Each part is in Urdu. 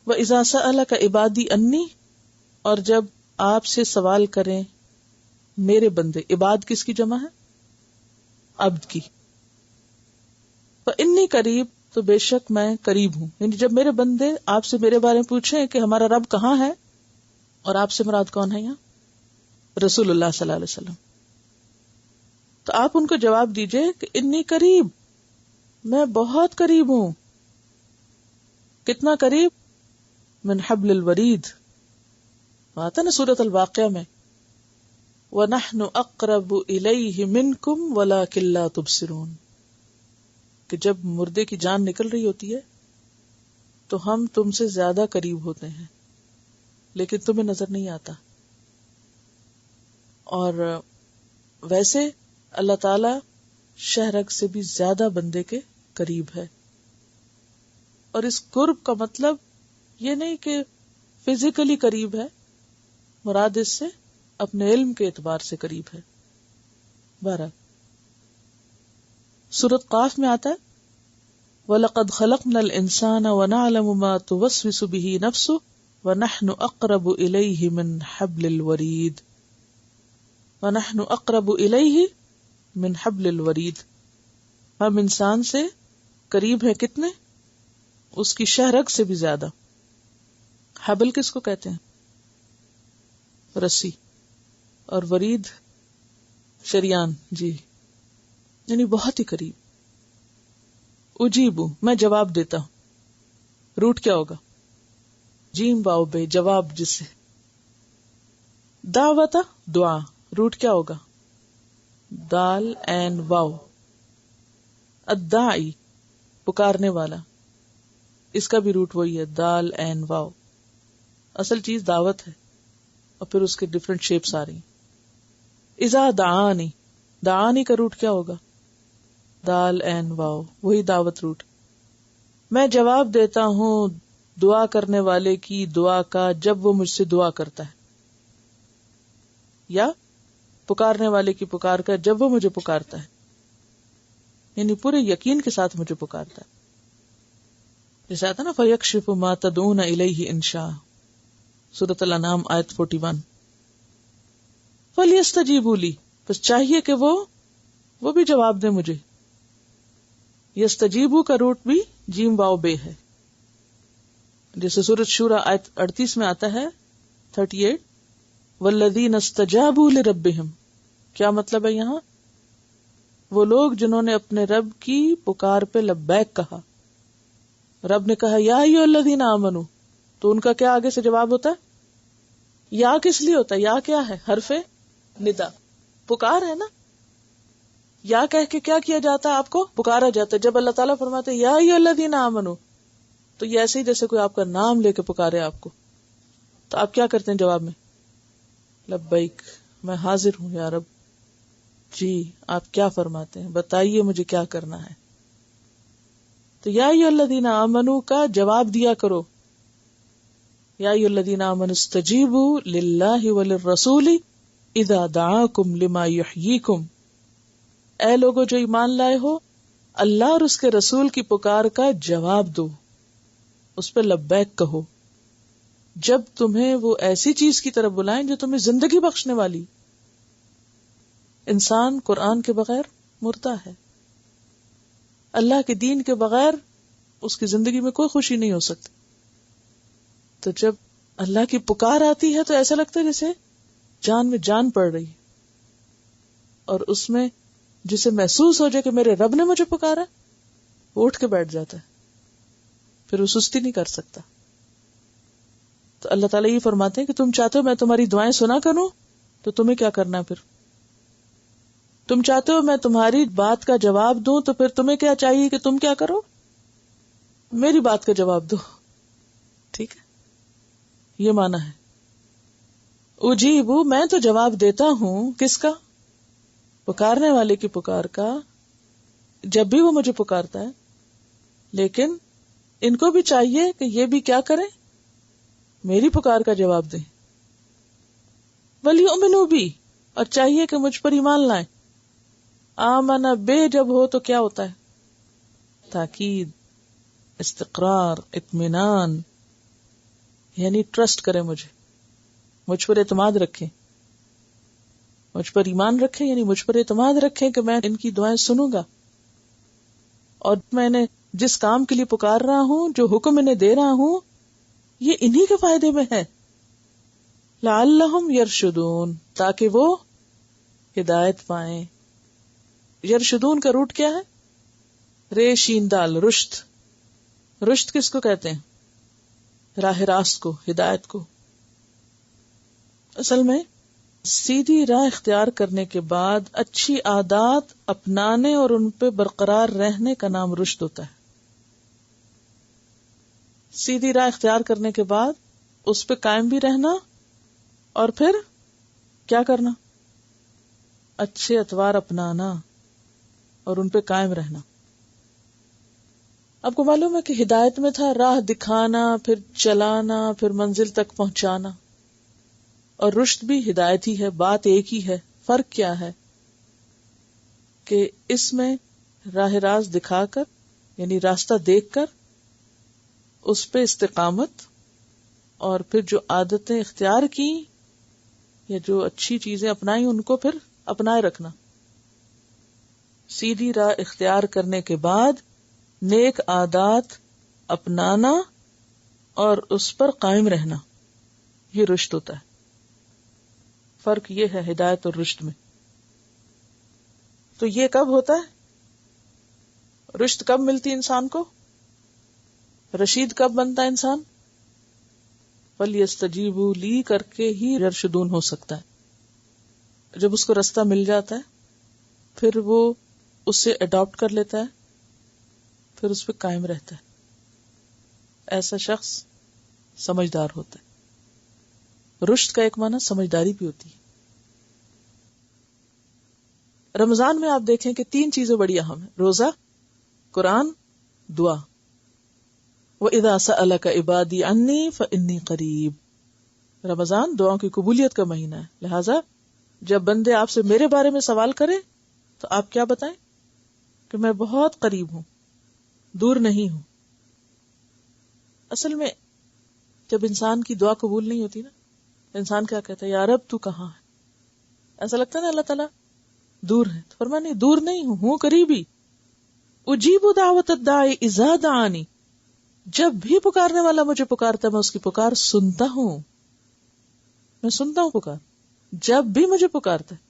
وَإِذَا سَأَلَكَ عِبَادِي أَنِّي، اور جب آپ سے سوال کریں میرے بندے. عباد کس کی جمع ہے؟ عبد کی. فَإِنِّي قریب، تو بے شک میں قریب ہوں. یعنی جب میرے بندے آپ سے میرے بارے میں پوچھیں کہ ہمارا رب کہاں ہے، اور آپ سے مراد کون ہے یہاں؟ رسول اللہ صلی اللہ علیہ وسلم. تو آپ ان کو جواب دیجئے کہ انی قریب، میں بہت قریب ہوں. کتنا قریب؟ من حبل الورید. آتا نا سورۃ الواقعہ میں، وَنَحْنُ أَقْرَبُ إِلَيْهِ مِنْكُمْ وَلَكِنْ لَا تُبْصِرُونَ، کہ جب مردے کی جان نکل رہی ہوتی ہے تو ہم تم سے زیادہ قریب ہوتے ہیں لیکن تمہیں نظر نہیں آتا. اور ویسے اللہ تعالی شہرگ سے بھی زیادہ بندے کے قریب ہے. اور اس قرب کا مطلب یہ نہیں کہ فزیکلی قریب ہے، مراد اس سے اپنے علم کے اعتبار سے قریب ہے. بہرحال سورۃ قاف میں آتا ہے وَلَقَدْ خَلَقْنَا الْإِنسَانَ وَنَعْلَمُ مَا تُوَسْوِسُ بِهِ نَفْسُهُ وَنَحْنُ أَقْرَبُ إِلَيْهِ مِنْ حَبْلِ الْوَرِيدِ. وَنَحْنُ أَقْرَبُ إِلَيْهِ مِنْ حَبْلِ الْوَرِيدِ، ہم انسان سے قریب ہیں کتنے؟ اس کی شہرگ سے بھی زیادہ. حبل کس کو کہتے ہیں؟ رسی. اور ورید شریان. جی، یعنی بہت ہی قریب. اجیبو، میں جواب دیتا ہوں. روٹ کیا ہوگا؟ جیم باؤ بے، جواب جس سے. دعوتا، دعا. روٹ کیا ہوگا؟ دال این واو. الداعی، پکارنے والا. اس کا بھی روٹ وہی ہے، دال این واو. اصل چیز دعوت ہے اور پھر اس کے ڈفرنٹ شیپس آ رہی. اذا دعانی، دعانی کا روٹ کیا ہوگا؟ دال این واو، وہی دعوت روٹ. میں جواب دیتا ہوں دعا کرنے والے کی دعا کا جب وہ مجھ سے دعا کرتا ہے، یا پکارنے والے کی پکار کا جب وہ مجھے پکارتا ہے، یعنی پورے یقین کے ساتھ مجھے پکارتا ہے. جیسے آتا نا فَيَكْشِفُ مَا تَدْعُونَ إِلَيْهِ إِنْ شَاءَ، سورۃ الانعام آیت 41. فَلْيَسْتَجِيبُوا لِي، بس چاہیے کہ وہ بھی جواب دے مجھے. یستجیبو کا روٹ بھی جیم واو بے ہے. جیسے سورۃ شورى آیت 38 میں آتا ہے 38 والذین استجابوا لربہم. کیا مطلب ہے یہاں؟ وہ لوگ جنہوں نے اپنے رب کی پکار پہ لبیک کہا. رب نے کہا یا ایھا الذین آمنو، تو ان کا کیا آگے سے جواب ہوتا ہے؟ یا کس لیے ہوتا ہے؟ یا کیا ہے؟ حرف ندا، پکار ہے نا. یا کہہ کے کیا کیا جاتا ہے؟ آپ کو پکارا جاتا ہے. جب اللہ تعالیٰ فرماتے ہیں یا ایھا الذین آمنو، تو یہ ایسے ہی جیسے کوئی آپ کا نام لے کے پکارے آپ کو. تو آپ کیا کرتے ہیں جواب میں؟ لبیک، میں حاضر ہوں یا رب. جی آپ کیا فرماتے ہیں؟ بتائیے مجھے کیا کرنا ہے. تو یا ایھا الذین آمنو کا جواب دیا کرو. یا ایھا الذین آمنوا استجیبوا للہ وللرسول اذا دعاکم لما یحییکم. اے لوگو جو ایمان لائے ہو، اللہ اور اس کے رسول کی پکار کا جواب دو، اس پہ لبیک کہو جب تمہیں وہ ایسی چیز کی طرف بلائیں جو تمہیں زندگی بخشنے والی. انسان قرآن کے بغیر مردہ ہے. اللہ کے دین کے بغیر اس کی زندگی میں کوئی خوشی نہیں ہو سکتی. تو جب اللہ کی پکار آتی ہے تو ایسا لگتا ہے جیسے جان میں جان پڑ رہی ہے، اور اس میں جسے محسوس ہو جائے کہ میرے رب نے مجھے پکارا، وہ اٹھ کے بیٹھ جاتا ہے، پھر وہ سستی نہیں کر سکتا. تو اللہ تعالیٰ یہ فرماتے ہیں کہ تم چاہتے ہو میں تمہاری دعائیں سنا کروں، تو تمہیں کیا کرنا ہے؟ پھر تم چاہتے ہو میں تمہاری بات کا جواب دوں، تو پھر تمہیں کیا چاہیے کہ تم کیا کرو؟ میری بات کا جواب دو. ٹھیک ہے، یہ معنی ہے. اجیبو، میں تو جواب دیتا ہوں. کس کا؟ پکارنے والے کی پکار کا، جب بھی وہ مجھے پکارتا ہے. لیکن ان کو بھی چاہیے کہ یہ بھی کیا کریں؟ میری پکار کا جواب دیں. وَلْيُؤْمِنُوا بِي، اور چاہیے کہ مجھ پر ایمان لائیں. آمن بے جب ہو تو کیا ہوتا ہے؟ تاکید، استقرار، اطمینان. یعنی ٹرسٹ کریں مجھ پر اعتماد رکھیں، مجھ پر ایمان رکھیں، یعنی مجھ پر اعتماد رکھیں کہ میں ان کی دعائیں سنوں گا، اور میں نے جس کام کے لیے پکار رہا ہوں، جو حکم انہیں دے رہا ہوں، یہ انہی کے فائدے میں ہے. لعلہم یرشدون، تاکہ وہ ہدایت پائیں. یرشدون کا روٹ کیا ہے؟ رے شین دال، رشد. رشد کس کو کہتے ہیں؟ راہ راست کو، ہدایت کو. اصل میں سیدھی راہ اختیار کرنے کے بعد اچھی عادات اپنانے اور ان پہ برقرار رہنے کا نام رشد ہوتا ہے. سیدھی راہ اختیار کرنے کے بعد اس پہ قائم بھی رہنا، اور پھر کیا کرنا؟ اچھے اطوار اپنانا اور ان پہ قائم رہنا. آپ کو معلوم ہے کہ ہدایت میں تھا راہ دکھانا، پھر چلانا، پھر منزل تک پہنچانا، اور رشد بھی ہدایت ہی ہے، بات ایک ہی ہے. فرق کیا ہے کہ اس میں راہ راست دکھا کر، یعنی راستہ دیکھ کر اس پہ استقامت، اور پھر جو عادتیں اختیار کی یا جو اچھی چیزیں اپنائی ان کو پھر اپنائے رکھنا. سیدھی راہ اختیار کرنے کے بعد نیک عادات اپنانا اور اس پر قائم رہنا، یہ رشد ہوتا ہے. فرق یہ ہے ہدایت اور رشد میں. تو یہ کب ہوتا ہے؟ رشد کب ملتی انسان کو؟ رشید کب بنتا ہے انسان؟ فَلْيَسْتَجِيبُوا لِي کر کے ہی یرشدون ہو سکتا ہے. جب اس کو راستہ مل جاتا ہے پھر وہ اس سے اڈاپٹ کر لیتا ہے، پھر اس پہ قائم رہتا ہے. ایسا شخص سمجھدار ہوتا ہے. رشد کا ایک معنی سمجھداری بھی ہوتی ہے. رمضان میں آپ دیکھیں کہ 3 چیزیں بڑی اہم ہیں: روزہ، قرآن، دعا. وَإِذَا سَأَلَكَ عِبَادِي عَنِّي فَإِنِّي قَرِيبٌ. رمضان دعاؤں کی قبولیت کا مہینہ ہے، لہذا جب بندے آپ سے میرے بارے میں سوال کریں تو آپ کیا بتائیں؟ کہ میں بہت قریب ہوں، دور نہیں ہوں. اصل میں جب انسان کی دعا قبول نہیں ہوتی نا، انسان کیا کہتا ہے؟ یا رب تو کہاں ہے؟ ایسا لگتا ہے نا اللہ تعالیٰ دور ہے. تو فرمایا نہیں، دور نہیں ہوں قریب ہی. اجیب دعوت الداعی اذا دعانی، جب بھی پکارنے والا مجھے پکارتا ہے میں اس کی پکار سنتا ہوں. میں سنتا ہوں پکار جب بھی مجھے پکارتا ہے.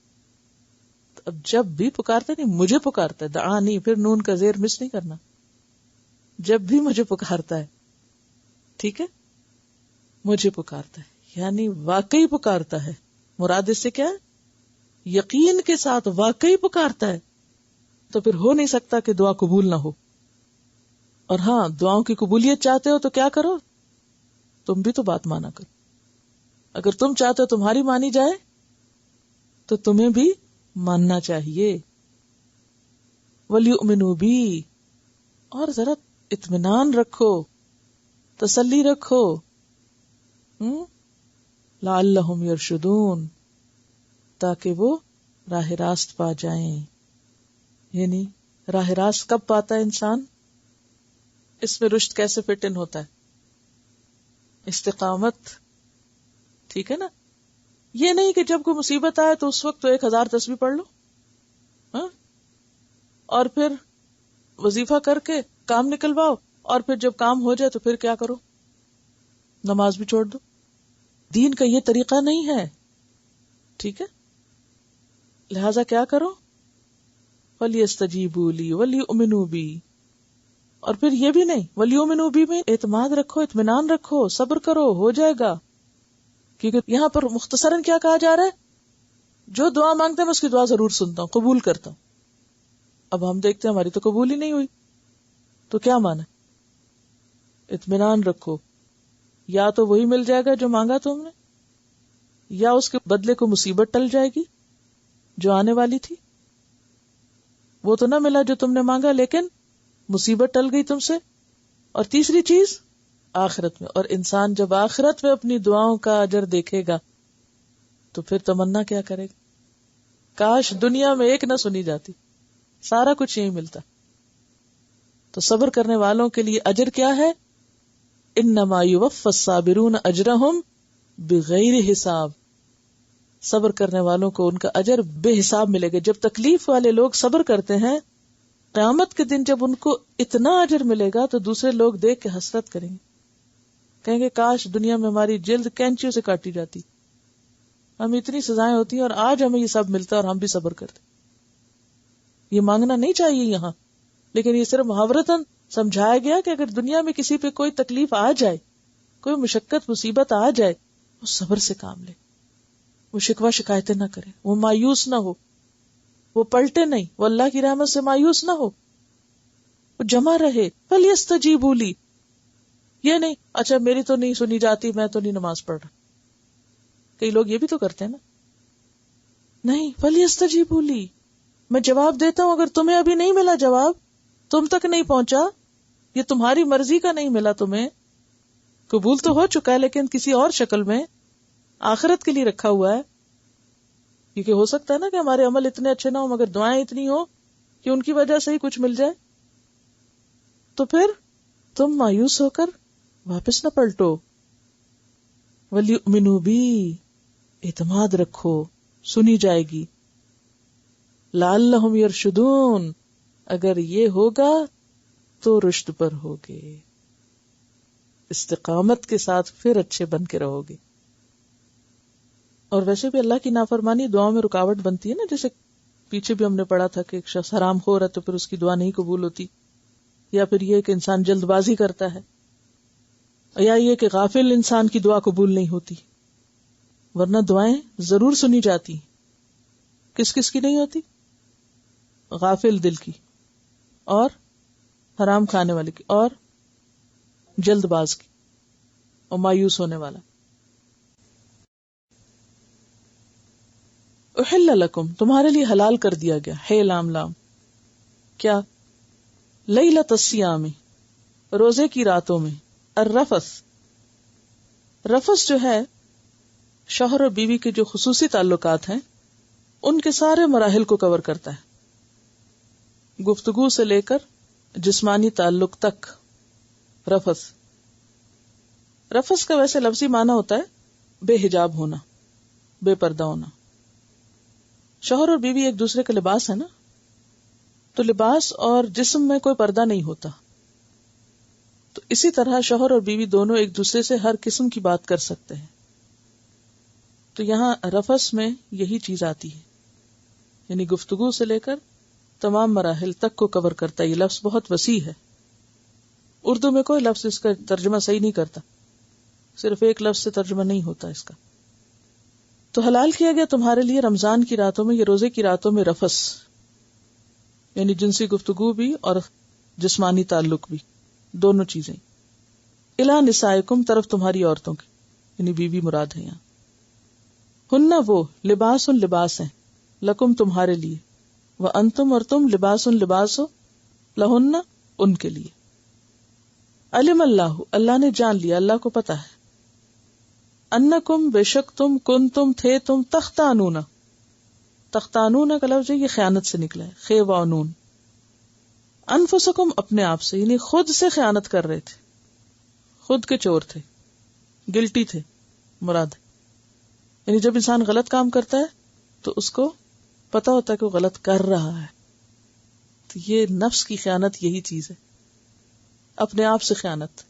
تو اب جب بھی پکارتا ہے، نہیں مجھے پکارتا ہے، دعانی پھر نون کا زیر مس نہیں کرنا، جب بھی مجھے پکارتا ہے. ٹھیک ہے، مجھے پکارتا ہے یعنی واقعی پکارتا ہے. مراد اس سے کیا ہے؟ یقین کے ساتھ واقعی پکارتا ہے. تو پھر ہو نہیں سکتا کہ دعا قبول نہ ہو. اور ہاں، دعاؤں کی قبولیت چاہتے ہو تو کیا کرو؟ تم بھی تو بات مانا کرو. اگر تم چاہتے ہو تمہاری مانی جائے تو تمہیں بھی ماننا چاہیے. وَلْيُؤْمِنُوا بِي، اور ذرا اطمینان رکھو، تسلی رکھو. لَعَلَّهُمْ يَرْشُدُونَ، تاکہ وہ راہ راست پا جائیں. یعنی راہ راست کب پاتا ہے انسان؟ اس میں رشد کیسے فٹ ان ہوتا ہے؟ استقامت. ٹھیک ہے نا؟ یہ نہیں کہ جب کوئی مصیبت آئے تو اس وقت تو 1000 تسبیح پڑھ لو، ہاں، اور پھر وظیفہ کر کے کام نکلواؤ، اور پھر جب کام ہو جائے تو پھر کیا کرو؟ نماز بھی چھوڑ دو. دین کا یہ طریقہ نہیں ہے. ٹھیک ہے، لہذا کیا کرو؟ وَلْيَسْتَجِيبُوا لِي وَلْيُؤْمِنُوا بِي. اور پھر یہ بھی نہیں، وَلْيُؤْمِنُوا بِي میں اعتماد رکھو، اطمینان رکھو، صبر کرو، ہو جائے گا. کیونکہ یہاں پر مختصراً کیا کہا جا رہا ہے؟ جو دعا مانگتے ہیں میں اس کی دعا ضرور سنتا ہوں، قبول کرتا ہوں. اب ہم دیکھتے ہیں ہماری تو قبول ہی نہیں ہوئی. تو کیا مانا؟ اطمینان رکھو، یا تو وہی مل جائے گا جو مانگا تم نے، یا اس کے بدلے کو مصیبت ٹل جائے گی جو آنے والی تھی. وہ تو نہ ملا جو تم نے مانگا، لیکن مصیبت ٹل گئی تم سے. اور تیسری چیز آخرت میں. اور انسان جب آخرت میں اپنی دعاؤں کا اجر دیکھے گا تو پھر تمنا کیا کرے گا؟ کاش دنیا میں ایک نہ سنی جاتی، سارا کچھ یہی ملتا. تو صبر کرنے والوں کے لیے اجر کیا ہے؟ انما یوفی الصابرون اجرہم بغیر حساب. صبر کرنے والوں کو ان کا اجر بے حساب ملے گا. جب تکلیف والے لوگ صبر کرتے ہیں، قیامت کے دن جب ان کو اتنا اجر ملے گا تو دوسرے لوگ دیکھ کے حسرت کریں گے، کہیں گے کاش دنیا میں ہماری جلد کینچیوں سے کاٹی جاتی، ہمیں اتنی سزائیں ہوتی ہیں اور آج ہمیں یہ سب ملتا ہے اور ہم بھی صبر کرتے. یہ مانگنا نہیں چاہیے یہاں، لیکن یہ صرف محاورتاً سمجھایا گیا کہ اگر دنیا میں کسی پہ کوئی تکلیف آ جائے، کوئی مشقت مصیبت آ جائے، وہ صبر سے کام لے، وہ شکوہ شکایتیں نہ کرے، وہ مایوس نہ ہو، وہ پلٹے نہیں، وہ اللہ کی رحمت سے مایوس نہ ہو، وہ جمع رہے. فَلْيَسْتَجِيبُوا لِي، یہ نہیں اچھا میری تو نہیں سنی جاتی، میں تو نہیں نماز پڑھ رہا. کئی لوگ یہ بھی تو کرتے ہیں نا، نہیں فَلْيَسْتَجِيبُوا لِي، میں جواب دیتا ہوں، اگر تمہیں ابھی نہیں ملا جواب، تم تک نہیں پہنچا، یہ تمہاری مرضی کا نہیں ملا، تمہیں قبول تو ہو چکا ہے لیکن کسی اور شکل میں آخرت کے لیے رکھا ہوا ہے. کیونکہ ہو سکتا ہے نا کہ ہمارے عمل اتنے اچھے نہ ہو مگر دعائیں اتنی ہو کہ ان کی وجہ سے ہی کچھ مل جائے. تو پھر تم مایوس ہو کر واپس نہ پلٹو. وَلْيُؤْمِنُوا بِي، اعتماد رکھو، سنی جائے گی. لَعَلَّهُمْ يَرْشُدُونَ، اگر یہ ہوگا تو رشد پر ہوگے، استقامت کے ساتھ پھر اچھے بن کے رہو گے. اور ویسے بھی اللہ کی نافرمانی دعاؤں میں رکاوٹ بنتی ہے نا، جیسے پیچھے بھی ہم نے پڑھا تھا کہ ایک شخص حرام خور ہے تو پھر اس کی دعا نہیں قبول ہوتی، یا پھر یہ کہ انسان جلد بازی کرتا ہے، یا یہ کہ غافل انسان کی دعا قبول نہیں ہوتی. ورنہ دعائیں ضرور سنی جاتی. کس کس کی نہیں ہوتی؟ غافل دل کی، اور حرام کھانے والے کی، اور جلد باز کی، اور مایوس ہونے والا. احل لکم، تمہارے لیے حلال کر دیا گیا ہے، لام لام کیا، لیلۃ الصیام، روزے کی راتوں میں، الرفث، رفث جو ہے شوہر اور بیوی کے جو خصوصی تعلقات ہیں ان کے سارے مراحل کو کور کرتا ہے، گفتگو سے لے کر جسمانی تعلق تک. رفث، رفث کا ویسے لفظی معنی ہوتا ہے بے حجاب ہونا، بے پردہ ہونا. شوہر اور بیوی ایک دوسرے کا لباس ہے نا، تو لباس اور جسم میں کوئی پردہ نہیں ہوتا، تو اسی طرح شوہر اور بیوی دونوں ایک دوسرے سے ہر قسم کی بات کر سکتے ہیں. تو یہاں رفث میں یہی چیز آتی ہے، یعنی گفتگو سے لے کر تمام مراحل تک کو کور کرتا ہے. یہ لفظ بہت وسیع ہے، اردو میں کوئی لفظ اس کا ترجمہ صحیح نہیں کرتا، صرف ایک لفظ سے ترجمہ نہیں ہوتا اس کا. تو حلال کیا گیا تمہارے لیے رمضان کی راتوں میں، یہ روزے کی راتوں میں، رفث یعنی جنسی گفتگو بھی اور جسمانی تعلق بھی، دونوں چیزیں. الی نسائکم، طرف تمہاری عورتوں کی، یعنی بیوی مراد ہے یہاں. ہن وہ، لباس لباس ہیں، لکم تمہارے لیے، وانتم اور تم، لباس لباس ہو، لہن ان کے لیے. علم اللہ، اللہ نے جان لیا، اللہ کو پتا ہے، انکم بے شک تم، کنتم تھے تم، تختانون، تختانون کا لفظ ہے یہ خیانت سے نکلا ہے، خے و نون، انفسکم اپنے آپ سے، یعنی خود سے خیانت کر رہے تھے، خود کے چور تھے، گلٹی تھے مراد. یعنی جب انسان غلط کام کرتا ہے تو اس کو پتا ہوتا ہے کہ وہ غلط کر رہا ہے، تو یہ نفس کی خیانت یہی چیز ہے، اپنے آپ سے خیانت.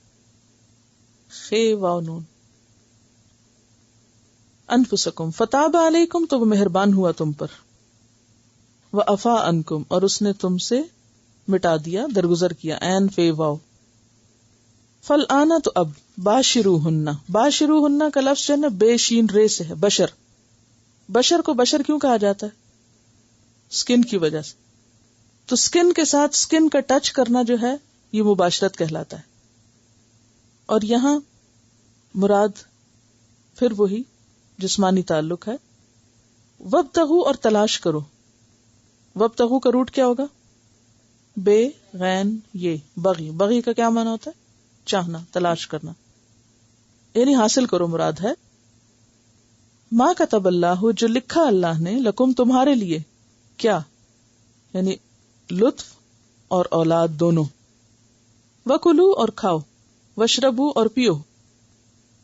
خے و نون، انفسکم، فتاب علیکم، تو وہ مہربان ہوا تم پر، وعفا عنکم، اور اس نے تم سے مٹا دیا، درگزر کیا، عین فے واو. فالآن، تو اب، باشروہن، باشروہن کا لفظ جو ہے نا بے شین رے سے ہے، بشر. بشر کو بشر کیوں کہا جاتا ہے؟ سکن کی وجہ سے. تو سکن کے ساتھ سکن کا ٹچ کرنا جو ہے یہ مباشرت کہلاتا ہے. اور یہاں مراد پھر وہی جسمانی تعلق ہے. وابتغوا، اور تلاش کرو. وابتغوا کا روٹ کیا ہوگا؟ بے غین یہ، بغی. بغی کا کیا معنی ہوتا ہے؟ چاہنا، تلاش کرنا، یعنی حاصل کرو مراد ہے. ما کتب اللہ، جو لکھا اللہ نے، لکم تمہارے لیے، کیا؟ یعنی لطف اور اولاد دونوں. وکلوا، اور کھاؤ. وشربو اور پیو،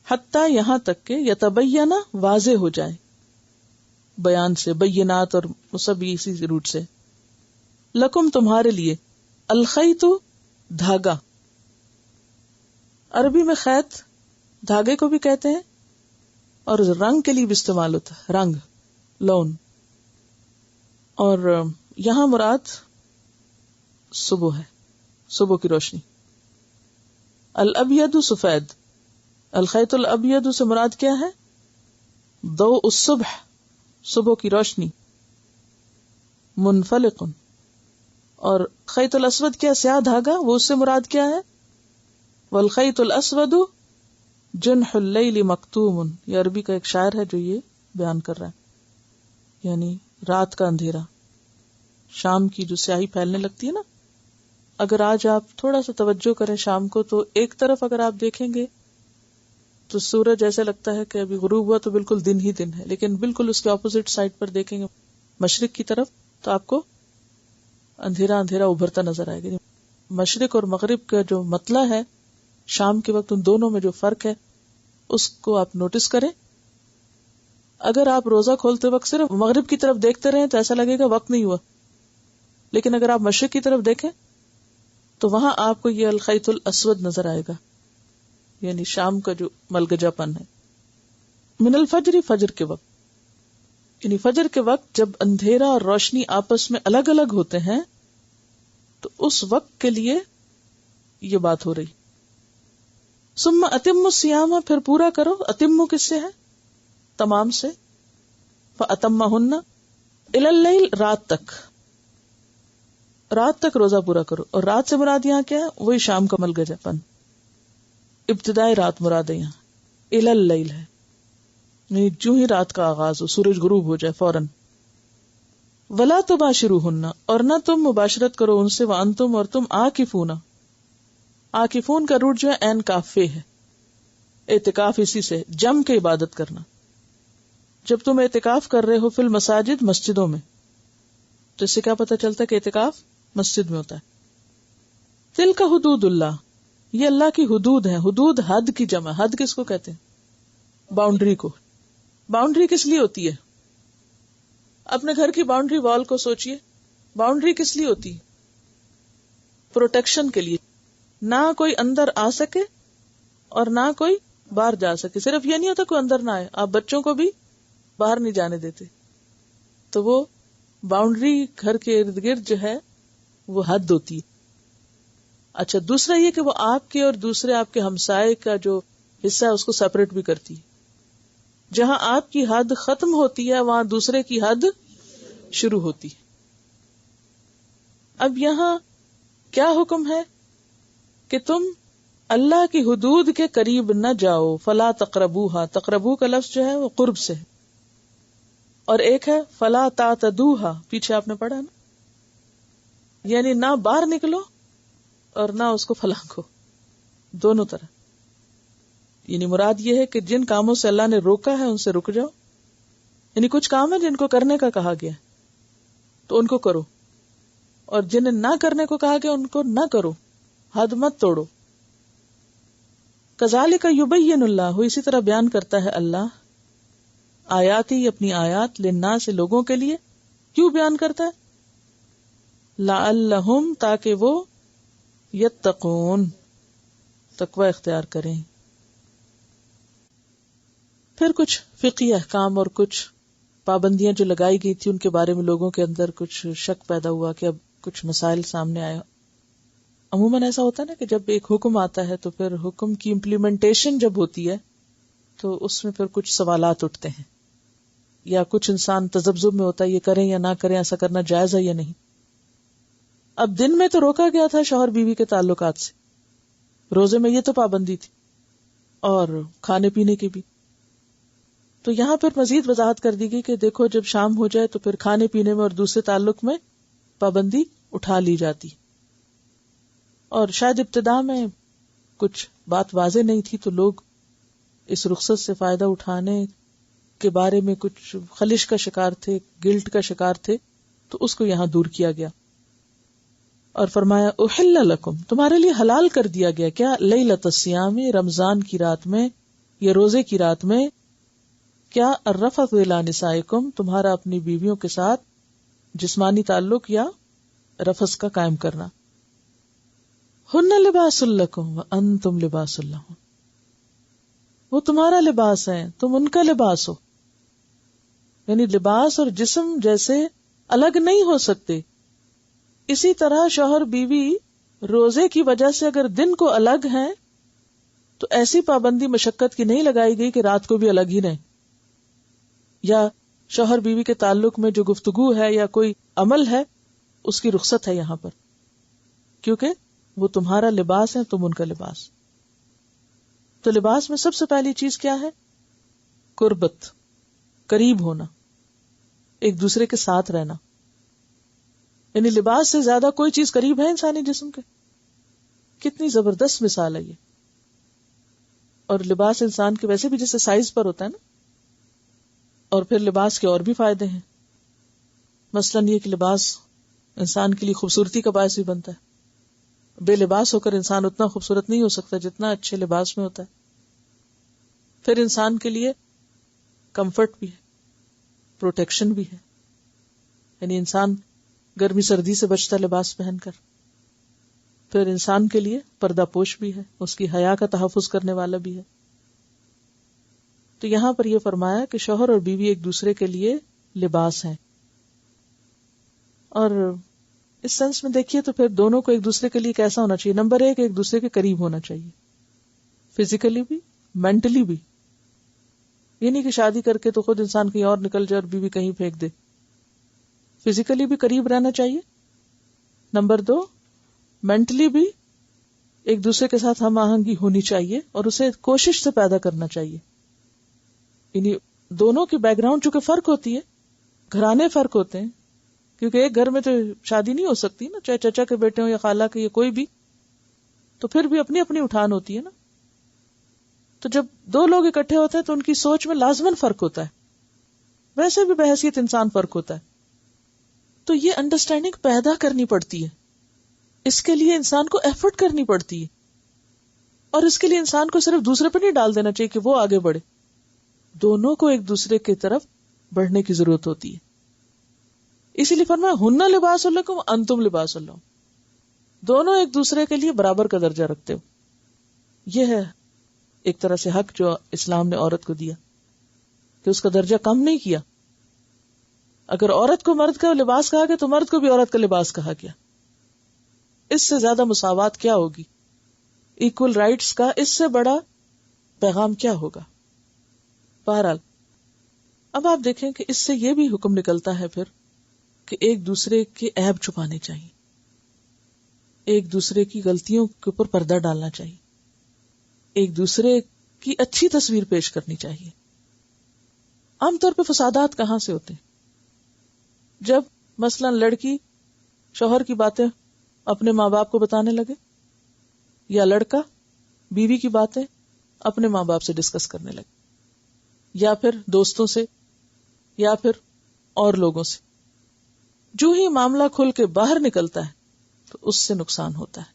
حتیٰ یہاں تک کہ یتبین واضح ہو جائے، بیان سے بینات اور سب اسی روٹ سے، لکم تمہارے لیے، الخیط دھاگا، عربی میں خیط دھاگے کو بھی کہتے ہیں اور رنگ کے لیے بھی استعمال ہوتا ہے، رنگ لون، اور یہاں مراد صبح ہے، صبح کی روشنی، الابید سفید، الخیط الابید سے مراد کیا ہے؟ ضوء الصبح، صبح کی روشنی، منفلق، اور خیط الاسود کیا؟ سیاہ دھاگا، وہ اس سے مراد کیا ہے؟ والخیط الاسود جنح اللیل مکتوم، یہ عربی کا ایک شاعر ہے جو یہ بیان کر رہا ہے، یعنی رات کا اندھیرا، شام کی جو سیاہی پھیلنے لگتی ہے نا، اگر آج آپ تھوڑا سا توجہ کریں شام کو تو ایک طرف اگر آپ دیکھیں گے تو سورج ایسا لگتا ہے کہ ابھی غروب ہوا تو بالکل دن ہی دن ہے، لیکن بالکل اس کے اپوزٹ سائڈ پر دیکھیں گے مشرق کی طرف تو آپ کو اندھیرا اندھیرا ابھرتا نظر آئے گا۔ مشرق اور مغرب کا جو مطلع ہے شام کے وقت، ان دونوں میں جو فرق ہے اس کو آپ نوٹس کریں۔ اگر آپ روزہ کھولتے وقت صرف مغرب کی طرف دیکھتے رہیں تو ایسا لگے گا وقت نہیں ہوا، لیکن اگر آپ مشرق کی طرف دیکھیں تو وہاں آپ کو یہ الخیط الاسود نظر آئے گا، یعنی شام کا جو ملگجا پن ہے۔ من الفجر، فجر کے وقت، یعنی فجر کے وقت جب اندھیرا اور روشنی آپس میں الگ الگ ہوتے ہیں تو اس وقت کے لیے یہ بات ہو رہی۔ ثم اتموا الصیام، پھر پورا کرو، اتموا کس سے ہے؟ تمام سے، فاتمہن الی اللیل، رات تک، رات تک روزہ پورا کرو، اور رات سے مراد یہاں کیا ہے؟ وہی شام کا ملگجا پن، ابتدائی رات مراد ہے یہاں، الی اللیل ہے، یعنی جو ہی رات کا آغاز ہو، سورج غروب ہو جائے فوراً۔ ولا تباشروہن، اور نہ تم مباشرت کرو ان سے، وانتم، اور تم عاکفون، عاکفون کا روٹ جو ہے عین کافے ہے، اعتکاف اسی سے، جم کے عبادت کرنا۔ جب تم اعتکاف کر رہے ہو فی المساجد، مسجدوں میں، تو اس سے کیا پتہ چلتا ہے کہ اعتکاف مسجد میں ہوتا ہے۔ تلک حدود اللہ، یہ اللہ کی حدود ہیں، حدود حد کی جمع، حد کس کو کہتے ہیں؟ باؤنڈری کو۔ باؤنڈری کس لیے ہوتی ہے؟ اپنے گھر کی باؤنڈری وال کو سوچئے، باؤنڈری کس لیے ہوتی ہے؟ پروٹیکشن کے لیے، نہ کوئی اندر آ سکے اور نہ کوئی باہر جا سکے۔ صرف یہ نہیں ہوتا کوئی اندر نہ آئے، آپ بچوں کو بھی باہر نہیں جانے دیتے، تو وہ باؤنڈری گھر کے ارد گرد جو ہے وہ حد ہوتی ہے۔ اچھا، دوسرا یہ کہ وہ آپ کے اور دوسرے آپ کے ہمسائے کا جو حصہ ہے اس کو سیپریٹ بھی کرتی ہے۔ جہاں آپ کی حد ختم ہوتی ہے وہاں دوسرے کی حد شروع ہوتی ہے۔ اب یہاں کیا حکم ہے کہ تم اللہ کی حدود کے قریب نہ جاؤ، فلا تقربوها، تقربو کا لفظ جو ہے وہ قرب سے ہے، اور ایک ہے فلا تعتدوها، پیچھے آپ نے پڑھا نا، یعنی نہ باہر نکلو اور نہ اس کو پھلانگو، دونوں طرح۔ یعنی مراد یہ ہے کہ جن کاموں سے اللہ نے روکا ہے ان سے رک جاؤ، یعنی کچھ کام ہے جن کو کرنے کا کہا گیا تو ان کو کرو، اور جنہیں نہ کرنے کو کہا گیا ان کو نہ کرو، حد مت توڑو۔ کذالک یبین اللہ، اسی طرح بیان کرتا ہے اللہ آیاتی، اپنی آیات، للناس، لوگوں کے لیے۔ کیوں بیان کرتا ہے؟ لعلہم، تاکہ وہ یتقون، تقوی اختیار کریں۔ پھر کچھ فقہی احکام اور کچھ پابندیاں جو لگائی گئی تھی ان کے بارے میں لوگوں کے اندر کچھ شک پیدا ہوا کہ اب کچھ مسائل سامنے آئے۔ عموماً ایسا ہوتا ہے نا کہ جب ایک حکم آتا ہے تو پھر حکم کی امپلیمنٹیشن جب ہوتی ہے تو اس میں پھر کچھ سوالات اٹھتے ہیں، یا کچھ انسان تذبذب میں ہوتا ہے یہ کریں یا نہ کریں، ایسا کرنا جائز ہے یا نہیں۔ اب دن میں تو روکا گیا تھا شوہر بیوی کے تعلقات سے، روزے میں یہ تو پابندی تھی، اور کھانے پینے کی بھی۔ تو یہاں پر مزید وضاحت کر دی گئی کہ دیکھو جب شام ہو جائے تو پھر کھانے پینے میں اور دوسرے تعلق میں پابندی اٹھا لی جاتی، اور شاید ابتدا میں کچھ بات واضح نہیں تھی تو لوگ اس رخصت سے فائدہ اٹھانے کے بارے میں کچھ خلش کا شکار تھے، گلٹ کا شکار تھے، تو اس کو یہاں دور کیا گیا۔ اور فرمایا احل لکم، تمہارے لیے حلال کر دیا گیا کیا، لیلۃ الصیام، رمضان کی رات میں یا روزے کی رات میں، کیا الرفث الی نسائکم، تمہارا اپنی بیویوں کے ساتھ جسمانی تعلق یا رفث کا قائم کرنا. ہن لباس لکم وانتم لباس لہن، وہ تمہارا لباس ہے، تم ان کا لباس ہو. یعنی لباس اور جسم جیسے الگ نہیں ہو سکتے، اسی طرح شوہر بیوی روزے کی وجہ سے اگر دن کو الگ ہیں تو ایسی پابندی مشقت کی نہیں لگائی گئی کہ رات کو بھی الگ ہی رہیں، یا شوہر بیوی کے تعلق میں جو گفتگو ہے یا کوئی عمل ہے اس کی رخصت ہے یہاں پر، کیونکہ وہ تمہارا لباس ہے، تم ان کا لباس. تو لباس میں سب سے پہلی چیز کیا ہے؟ قربت، قریب ہونا، ایک دوسرے کے ساتھ رہنا. یعنی لباس سے زیادہ کوئی چیز قریب ہے انسانی جسم کے؟ کتنی زبردست مثال ہے یہ. اور لباس انسان کے ویسے بھی جیسے سائز پر ہوتا ہے نا، اور پھر لباس کے اور بھی فائدے ہیں. مثلاً یہ کہ لباس انسان کے لیے خوبصورتی کا باعث بھی بنتا ہے. بے لباس ہو کر انسان اتنا خوبصورت نہیں ہو سکتا جتنا اچھے لباس میں ہوتا ہے. پھر انسان کے لیے کمفرٹ بھی ہے، پروٹیکشن بھی ہے، یعنی انسان گرمی سردی سے بچتا لباس پہن کر. پھر انسان کے لیے پردہ پوش بھی ہے، اس کی حیا کا تحفظ کرنے والا بھی ہے. تو یہاں پر یہ فرمایا کہ شوہر اور بیوی ایک دوسرے کے لیے لباس ہیں. اور اس سینس میں دیکھیے تو پھر دونوں کو ایک دوسرے کے لیے کیسا ہونا چاہیے؟ نمبر 1، ایک دوسرے کے قریب ہونا چاہیے، فزیکلی بھی مینٹلی بھی. یہ نہیں کہ شادی کر کے تو خود انسان کہیں اور نکل جائے اور بیوی کہیں پھینک دے. فزیکلی بھی قریب رہنا چاہیے. نمبر 2، مینٹلی بھی ایک دوسرے کے ساتھ ہم آہنگی ہونی چاہیے اور اسے کوشش سے پیدا کرنا چاہیے. یعنی دونوں کی بیک گراؤنڈ چونکہ فرق ہوتی ہے، گھرانے فرق ہوتے ہیں، کیونکہ ایک گھر میں تو شادی نہیں ہو سکتی نا، چاہے چچا کے بیٹے ہوں یا خالہ کے یا کوئی بھی، تو پھر بھی اپنی اپنی اٹھان ہوتی ہے نا. تو جب دو لوگ اکٹھے ہوتے ہیں تو ان کی سوچ میں لازماً فرق ہوتا ہے، ویسے بھی بحیثیت انسان فرق ہوتا ہے. تو یہ انڈرسٹینڈنگ پیدا کرنی پڑتی ہے، اس کے لیے انسان کو ایفرٹ کرنی پڑتی ہے، اور اس کے لیے انسان کو صرف دوسرے پہ نہیں ڈال دینا چاہیے کہ وہ آگے بڑھے. دونوں کو ایک دوسرے کی طرف بڑھنے کی ضرورت ہوتی ہے. اسی لیے فرمایا ہن لباس لکم انتم لباس لہن، دونوں ایک دوسرے کے لیے برابر کا درجہ رکھتے ہو. یہ ہے ایک طرح سے حق جو اسلام نے عورت کو دیا، کہ اس کا درجہ کم نہیں کیا. اگر عورت کو مرد کا لباس کہا گیا تو مرد کو بھی عورت کا لباس کہا گیا. اس سے زیادہ مساوات کیا ہوگی؟ ایکول رائٹس کا اس سے بڑا پیغام کیا ہوگا؟ بہرحال اب آپ دیکھیں کہ اس سے یہ بھی حکم نکلتا ہے پھر کہ ایک دوسرے کے عیب چھپانے چاہیے، ایک دوسرے کی غلطیوں کے اوپر پردہ ڈالنا چاہیے، ایک دوسرے کی اچھی تصویر پیش کرنی چاہیے. عام طور پہ فسادات کہاں سے ہوتے ہیں؟ جب مثلا لڑکی شوہر کی باتیں اپنے ماں باپ کو بتانے لگے، یا لڑکا بیوی کی باتیں اپنے ماں باپ سے ڈسکس کرنے لگے، یا پھر دوستوں سے، یا پھر اور لوگوں سے. جو ہی معاملہ کھل کے باہر نکلتا ہے تو اس سے نقصان ہوتا ہے.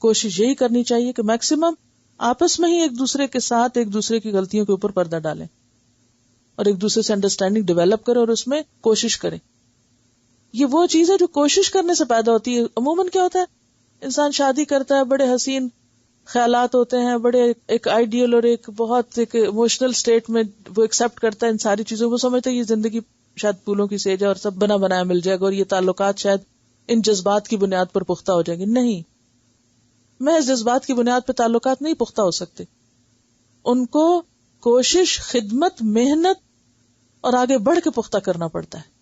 کوشش یہی کرنی چاہیے کہ میکسیمم آپس میں ہی ایک دوسرے کے ساتھ ایک دوسرے کی غلطیوں کے اوپر پردہ ڈالیں اور ایک دوسرے سے انڈرسٹینڈنگ ڈیولپ کریں اور اس میں کوشش کریں. یہ وہ چیز ہے جو کوشش کرنے سے پیدا ہوتی ہے. عموماً کیا ہوتا ہے، انسان شادی کرتا ہے، بڑے حسین خیالات ہوتے ہیں، بڑے ایک آئیڈیل اور ایک بہت ایک ایموشنل سٹیٹ میں وہ ایکسپٹ کرتا ہے ان ساری چیزوں کو، سمجھتا ہے یہ زندگی شاید پھولوں کی سیج ہے اور سب بنا بنایا مل جائے گا اور یہ تعلقات شاید ان جذبات کی بنیاد پر پختہ ہو جائیں گے. نہیں، محض جذبات کی بنیاد پر تعلقات نہیں پختہ ہو سکتے. ان کو کوشش، خدمت، محنت اور آگے بڑھ کے پختہ کرنا پڑتا ہے.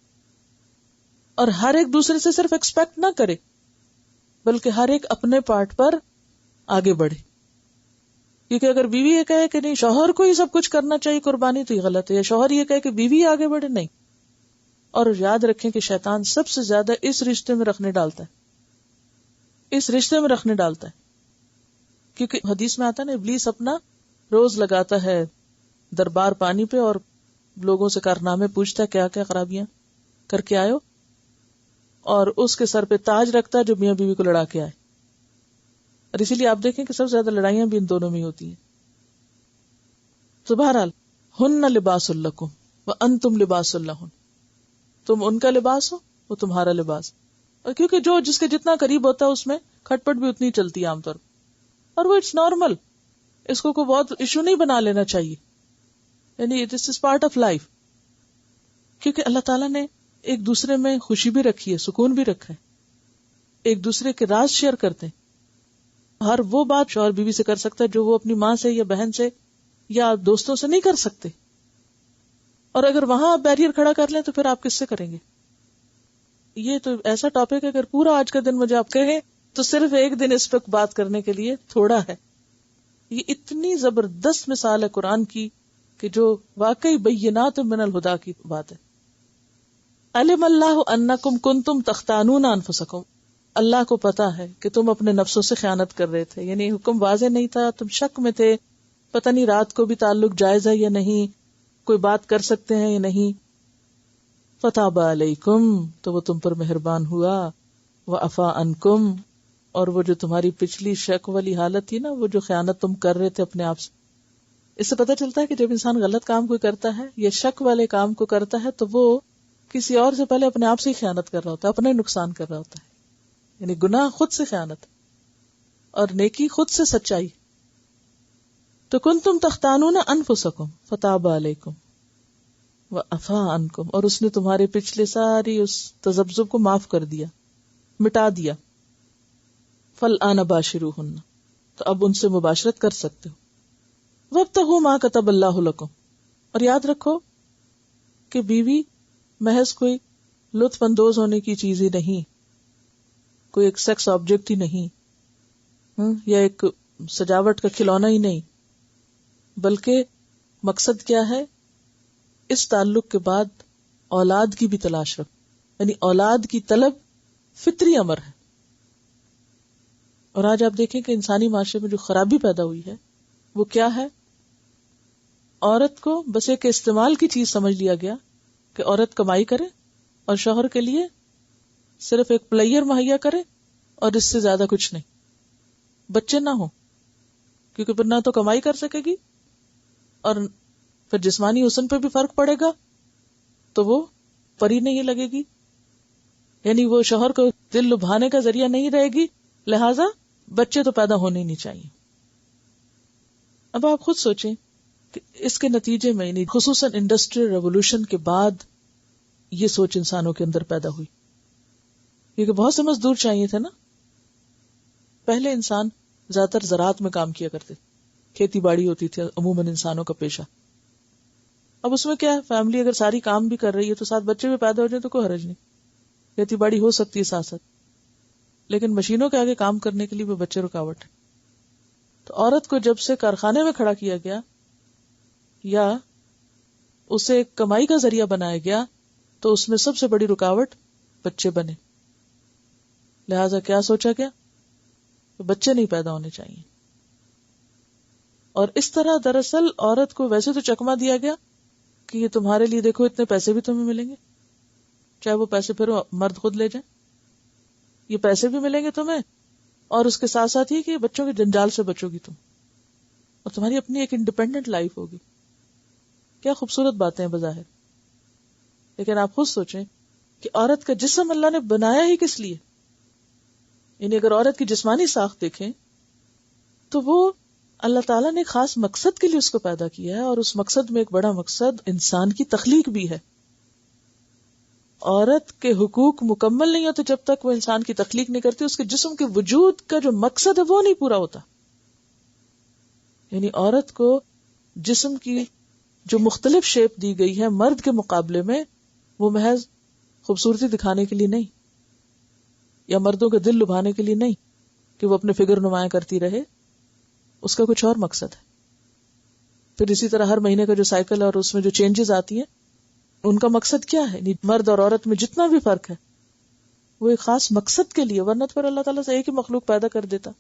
اور ہر ایک دوسرے سے صرف ایکسپیکٹ نہ کرے، بلکہ ہر ایک اپنے پارٹ پر آگے بڑھے. کیونکہ اگر بیوی یہ کہے کہ نہیں شوہر کو ہی سب کچھ کرنا چاہیے قربانی، تو یہ غلط ہے. یا شوہر یہ کہے کہ بیوی آگے بڑھے، نہیں. اور یاد رکھیں کہ شیطان سب سے زیادہ اس رشتے میں رکھنے ڈالتا ہے، اس رشتے میں رکھنے ڈالتا ہے. کیونکہ حدیث میں آتا ہے نا، ابلیس اپنا روز لگاتا ہے دربار پانی پہ اور لوگوں سے کارنامے پوچھتا ہے، کیا کیا خرابیاں کر کے آئے ہو. اور اس کے سر پہ تاج رکھتا ہے جو میاں بیوی کو لڑا کے آئے. اور اسی لیے آپ دیکھیں کہ سب سے زیادہ لڑائیاں بھی ان دونوں میں ہی ہوتی ہیں. تو بہرحال ہن لباس لکم وانتم لباس لہن، تم ان کا لباس ہو، وہ تمہارا لباس. اور کیونکہ جو جس کے جتنا قریب ہوتا ہے اس میں کھٹ پٹ بھی اتنی چلتی ہے عام طور پر، اور وہ اٹس نارمل، اس کو کوئی بہت ایشو نہیں بنا لینا چاہیے. یعنی دس از پارٹ آف لائف، کیونکہ اللہ تعالیٰ نے ایک دوسرے میں خوشی بھی رکھی ہے، سکون بھی رکھا ہے. ایک دوسرے کے راز شیئر کرتے ہیں. ہر وہ بات شوہر بیوی سے کر سکتا ہے جو وہ اپنی ماں سے یا بہن سے یا دوستوں سے نہیں کر سکتے. اور اگر وہاں آپ بیریئر کھڑا کر لیں تو پھر آپ کس سے کریں گے؟ یہ تو ایسا ٹاپک ہے، اگر پورا آج کا دن مجھے آپ کہیں تو صرف ایک دن اس پہ بات کرنے کے لیے تھوڑا ہے. یہ اتنی زبردست مثال ہے قرآن کی کہ جو واقعی بینات من الہدا کی بات ہے. علم اللہ انکم کنتم تختانون انفسکم، اللہ کو پتا ہے کہ تم اپنے نفسوں سے خیانت کر رہے تھے. یعنی حکم واضح نہیں تھا، تم شک میں تھے، پتہ نہیں رات کو بھی تعلق جائز ہے یا نہیں، کوئی بات کر سکتے ہیں یا نہیں. فتاب علیکم، تو وہ تم پر مہربان ہوا. وعفا عنکم، اور وہ جو تمہاری پچھلی شک والی حالت تھی نا، وہ جو خیانت تم کر رہے تھے اپنے آپ سے، اس سے پتہ چلتا ہے کہ جب انسان غلط کام کوئی کرتا ہے یا شک والے کام کو کرتا ہے تو وہ کسی اور سے پہلے اپنے آپ سے ہی خیانت کر رہا ہوتا ہے، اپنے نقصان کر رہا ہوتا ہے. یعنی گناہ خود سے خیانت اور نیکی خود سے سچائی. تو کنتم تختانون انفسکم فتاب علیکم وعفا عنکم، اور اس نے تمہارے پچھلے ساری اس تذبذب کو معاف کر دیا، مٹا دیا. فالآن باشروہن، تو اب ان سے مباشرت کر سکتے ہو. وابتغوا ما کتب اللہ لکم، اور یاد رکھو کہ بیوی محض کوئی لطف اندوز ہونے کی چیز ہی نہیں، کوئی ایک سیکس آبجیکٹ ہی نہیں، یا ایک سجاوٹ کا کھلونا ہی نہیں، بلکہ مقصد کیا ہے؟ اس تعلق کے بعد اولاد کی بھی تلاش رکھو. یعنی اولاد کی طلب فطری امر ہے. اور آج آپ دیکھیں کہ انسانی معاشرے میں جو خرابی پیدا ہوئی ہے وہ کیا ہے؟ عورت کو بس ایک استعمال کی چیز سمجھ لیا گیا کہ عورت کمائی کرے اور شوہر کے لیے صرف ایک پلیئر مہیا کرے اور اس سے زیادہ کچھ نہیں. بچے نہ ہوں، کیونکہ پھر نہ تو کمائی کر سکے گی اور پھر جسمانی حسن پہ بھی فرق پڑے گا تو وہ پری نہیں لگے گی. یعنی وہ شوہر کو دل لبھانے کا ذریعہ نہیں رہے گی، لہذا بچے تو پیدا ہونے ہی نہیں چاہیے. اب آپ خود سوچیں کہ اس کے نتیجے میں، یعنی خصوصاً انڈسٹریل ریولوشن کے بعد یہ سوچ انسانوں کے اندر پیدا ہوئی، کیونکہ بہت سے مزدور چاہیے تھے نا. پہلے انسان زیادہ تر زراعت میں کام کیا کرتے، کھیتی باڑی ہوتی تھی عموماً انسانوں کا پیشہ. اب اس میں کیا ہے، فیملی اگر ساری کام بھی کر رہی ہے تو ساتھ بچے بھی پیدا ہو جائیں تو کوئی حرج نہیں، کھیتی باڑی ہو سکتی ہے ساتھ ساتھ. لیکن مشینوں کے آگے کام کرنے کے لیے وہ بچے رکاوٹ ہے. تو عورت کو جب سے کارخانے میں کھڑا کیا گیا یا اسے کمائی کا ذریعہ بنایا گیا تو اس میں سب سے بڑی رکاوٹ بچے بنے. لہذا کیا سوچا گیا؟ بچے نہیں پیدا ہونے چاہیے. اور اس طرح دراصل عورت کو ویسے تو چکمہ دیا گیا کہ یہ تمہارے لیے دیکھو اتنے پیسے بھی تمہیں ملیں گے، چاہے وہ پیسے پھر مرد خود لے جائیں، یہ پیسے بھی ملیں گے تمہیں، اور اس کے ساتھ ساتھ ہی کہ بچوں کے جنجال سے بچو گی تم، اور تمہاری اپنی ایک انڈیپینڈنٹ لائف ہوگی. کیا خوبصورت باتیں ہیں بظاہر. لیکن آپ خود سوچیں کہ عورت کا جسم اللہ نے بنایا ہی کس لیے؟ یعنی اگر عورت کی جسمانی ساخت دیکھیں تو وہ اللہ تعالیٰ نے خاص مقصد کے لیے اس کو پیدا کیا ہے، اور اس مقصد میں ایک بڑا مقصد انسان کی تخلیق بھی ہے. عورت کے حقوق مکمل نہیں ہوتے جب تک وہ انسان کی تخلیق نہیں کرتی، اس کے جسم کے وجود کا جو مقصد ہے وہ نہیں پورا ہوتا. یعنی عورت کو جسم کی جو مختلف شیپ دی گئی ہے مرد کے مقابلے میں، وہ محض خوبصورتی دکھانے کے لیے نہیں، یا مردوں کا دل لبھانے کے لیے نہیں کہ وہ اپنے فگر نمایاں کرتی رہے، اس کا کچھ اور مقصد ہے. پھر اسی طرح ہر مہینے کا جو سائیکل اور اس میں جو چینجز آتی ہیں ان کا مقصد کیا ہے؟ مرد اور عورت میں جتنا بھی فرق ہے وہ ایک خاص مقصد کے لیے، ورنہ پھر اللہ تعالیٰ سے ایک ہی مخلوق پیدا کر دیتا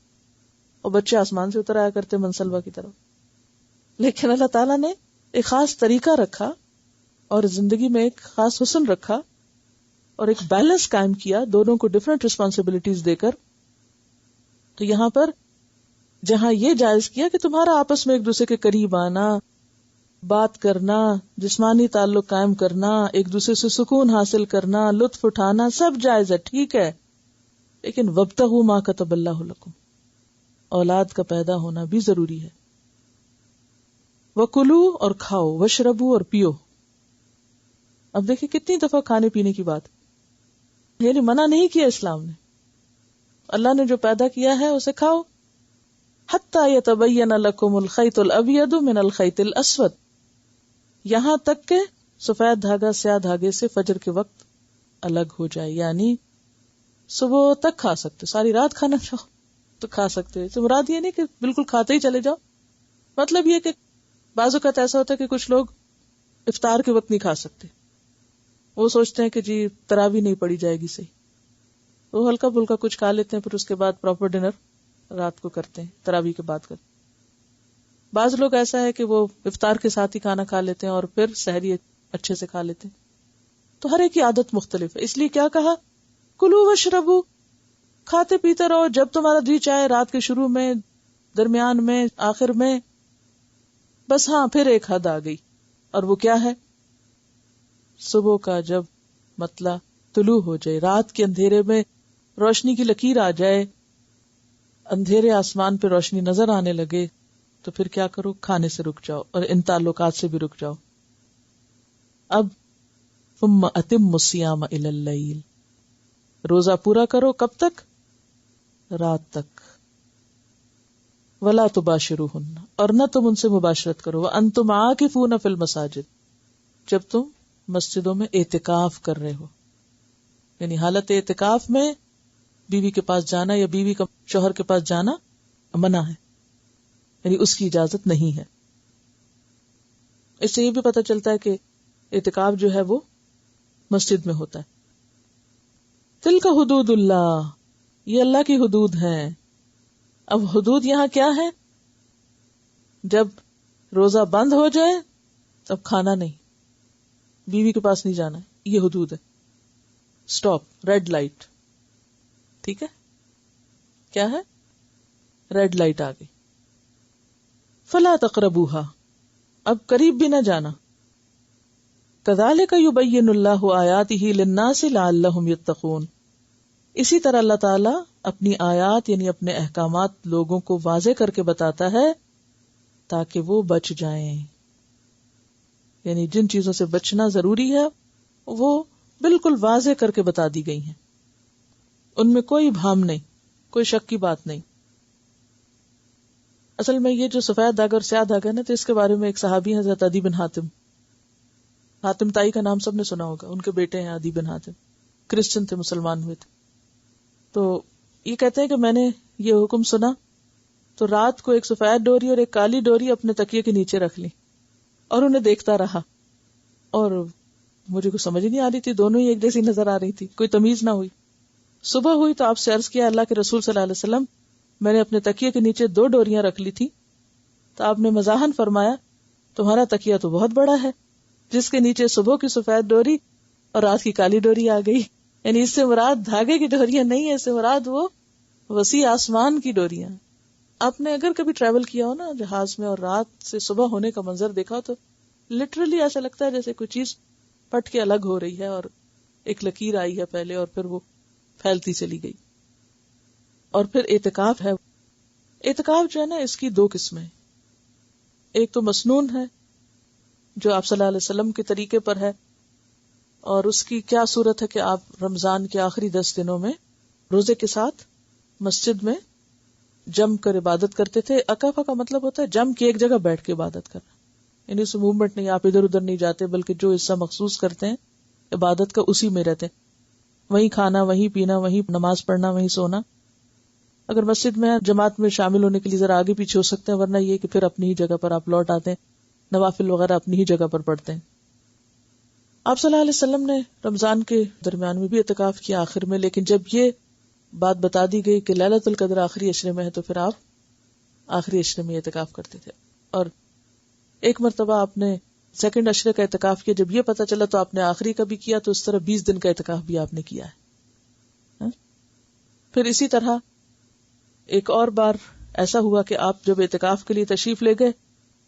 اور بچے آسمان سے اتر آیا کرتے منسلوا کی طرف. لیکن اللہ تعالیٰ نے ایک خاص طریقہ رکھا اور زندگی میں ایک خاص حسن رکھا اور ایک بیلنس قائم کیا دونوں کو ڈفرنٹ ریسپانسبلٹیز دے کر. تو یہاں پر جہاں یہ جائز کیا کہ تمہارا آپس میں ایک دوسرے کے قریب آنا، بات کرنا، جسمانی تعلق قائم کرنا، ایک دوسرے سے سکون حاصل کرنا، لطف اٹھانا، سب جائز ہے، ٹھیک ہے، لیکن وابتغوا ما کتب اللہ لکم، اولاد کا پیدا ہونا بھی ضروری ہے. وَكُلُوا اور کھاؤ، وَاشْرَبُوا اور پیو. اب دیکھیں کتنی دفعہ کھانے پینے کی بات، یعنی منع نہیں کیا اسلام نے. اللہ نے جو پیدا کیا ہے اسے کھاؤ. حَتَّى يَتَبَيَّنَ لَكُمُ الْخَيْطُ الْأَبْيَضُ مِنَ الْخَيْطِ الْأَسْوَدِ، یہاں تک کہ سفید دھاگا سیاہ دھاگے سے فجر کے وقت الگ ہو جائے. یعنی صبح تک کھا سکتے، ساری رات کھانا چاہو تو کھا سکتے. تو مراد یہ نہیں کہ بالکل کھاتے ہی چلے جاؤ، مطلب یہ کہ بعض اوقات ایسا ہوتا ہے کہ کچھ لوگ افطار کے وقت نہیں کھا سکتے، وہ سوچتے ہیں کہ جی تراویح نہیں پڑی جائے گی صحیح، وہ ہلکا پھلکا کچھ کھا لیتے ہیں، پھر اس کے بعد پراپر ڈنر رات کو کرتے ہیں، تراویح کے بعد کرتے ہیں. بعض لوگ ایسا ہے کہ وہ افطار کے ساتھ ہی کھانا کھا لیتے ہیں اور پھر سحری اچھے سے کھا لیتے ہیں. تو ہر ایک کی عادت مختلف ہے، اس لیے کیا کہا، کلو واشربو، کھاتے پیتے رہو جب تمہارا جی چاہے، رات کے شروع میں، درمیان میں، آخر میں. بس ہاں پھر ایک حد آ گئی، اور وہ کیا ہے، صبح کا جب مطلع طلوع ہو جائے، رات کے اندھیرے میں روشنی کی لکیر آ جائے، اندھیرے آسمان پہ روشنی نظر آنے لگے، تو پھر کیا کرو، کھانے سے رک جاؤ اور ان تعلقات سے بھی رک جاؤ. اب ثم اتموا الصیام الی اللیل، روزہ پورا کرو کب تک، رات تک. ولا تباشروہن، اور نہ تم ان سے مباشرت کرو، وانتم عاکفون فی المساجد، جب تم مسجدوں میں اعتکاف کر رہے ہو. یعنی حالت اعتکاف میں بیوی کے پاس جانا یا بیوی کا شوہر کے پاس جانا منع ہے، یعنی اس کی اجازت نہیں ہے. اس سے یہ بھی پتہ چلتا ہے کہ اعتکاف جو ہے وہ مسجد میں ہوتا ہے. تلک حدود اللہ، یہ اللہ کی حدود ہیں. اب حدود یہاں کیا ہے، جب روزہ بند ہو جائے تب کھانا نہیں، بیوی کے پاس نہیں جانا، یہ حدود ہے. سٹاپ، ریڈ لائٹ، ٹھیک ہے، کیا ہے، ریڈ لائٹ آ گئی. فلا تقربوها، اب قریب بھی نہ جانا. کذالک یبین اللہ آیاتہ للناس لعلہم یتقون، اسی طرح اللہ تعالی اپنی آیات یعنی اپنے احکامات لوگوں کو واضح کر کے بتاتا ہے تاکہ وہ بچ جائیں. یعنی جن چیزوں سے بچنا ضروری ہے وہ بالکل واضح کر کے بتا دی گئی ہیں، ان میں کوئی بھام نہیں، کوئی شک کی بات نہیں. اصل میں یہ جو سفید داغ اور سیاہ داغ ہے نا، تو اس کے بارے میں ایک صحابی ہیں حضرت عدی بن حاتم، حاتم تائی کا نام سب نے سنا ہوگا، ان کے بیٹے ہیں عدی بن حاتم، کرسچن تھے، مسلمان ہوئے تھے. تو یہ کہتے ہیں کہ میں نے یہ حکم سنا تو رات کو ایک سفید ڈوری اور ایک کالی ڈوری اپنے تکیے کے نیچے رکھ لی اور انہیں دیکھتا رہا، اور مجھے کچھ سمجھ نہیں آ رہی تھی، دونوں ہی ایک جیسی نظر آ رہی تھی، کوئی تمیز نہ ہوئی. صبح ہوئی تو آپ سے عرض کیا، اللہ کے رسول صلی اللہ علیہ وسلم، میں نے اپنے تکیے کے نیچے 2 ڈوریاں رکھ لی تھی. تو آپ نے مزاحن فرمایا، تمہارا تکیہ تو بہت بڑا ہے، جس کے نیچے صبح کی سفید ڈوری اور رات کی کالی ڈوری آ گئی. یعنی اس سے مراد دھاگے کی ڈوریاں نہیں ہے، اس سے مراد وہ وسیع آسمان کی ڈوریاں. آپ نے اگر کبھی ٹریول کیا ہو نا جہاز میں اور رات سے صبح ہونے کا منظر دیکھا ہو تو لٹرلی ایسا لگتا ہے جیسے کوئی چیز پٹ کے الگ ہو رہی ہے اور ایک لکیر آئی ہے پہلے اور پھر وہ پھیلتی چلی گئی. اور پھر اعتکاف ہے. اعتکاف جو ہے نا، اس کی 2 قسمیں، ایک تو مسنون ہے جو آپ صلی اللہ علیہ وسلم کے طریقے پر ہے، اور اس کی کیا صورت ہے کہ آپ رمضان کے آخری 10 دنوں میں روزے کے ساتھ مسجد میں جم کر عبادت کرتے تھے. اکافہ کا مطلب ہوتا ہے جم کے ایک جگہ بیٹھ کے عبادت کرنا، یعنی اس موومنٹ نہیں، آپ ادھر ادھر نہیں جاتے، بلکہ جو حصہ مخصوص کرتے ہیں عبادت کا اسی میں رہتے ہیں، وہیں کھانا، وہیں پینا، وہیں نماز پڑھنا، وہیں سونا. اگر مسجد میں جماعت میں شامل ہونے کے لیے ذرا آگے پیچھے ہو سکتے ہیں، ورنہ یہ کہ پھر اپنی ہی جگہ پر آپ لوٹ آتے ہیں، نوافل وغیرہ اپنی ہی جگہ پر پڑھتے ہیں. آپ صلی اللہ علیہ وسلم نے رمضان کے درمیان میں بھی اعتکاف کیا آخر میں، لیکن جب یہ بات بتا دی گئی کہ لیلۃ القدر آخری عشرے میں ہے تو پھر آپ آخری عشرے میں اعتکاف کرتے تھے. اور ایک مرتبہ آپ نے سیکنڈ عشرے کا اعتکاف کیا، جب یہ پتا چلا تو آپ نے آخری کا بھی کیا، تو اس طرح 20 دن کا اعتکاف بھی آپ نے کیا ہے. پھر اسی طرح ایک اور بار ایسا ہوا کہ آپ جب اعتکاف کے لیے تشریف لے گئے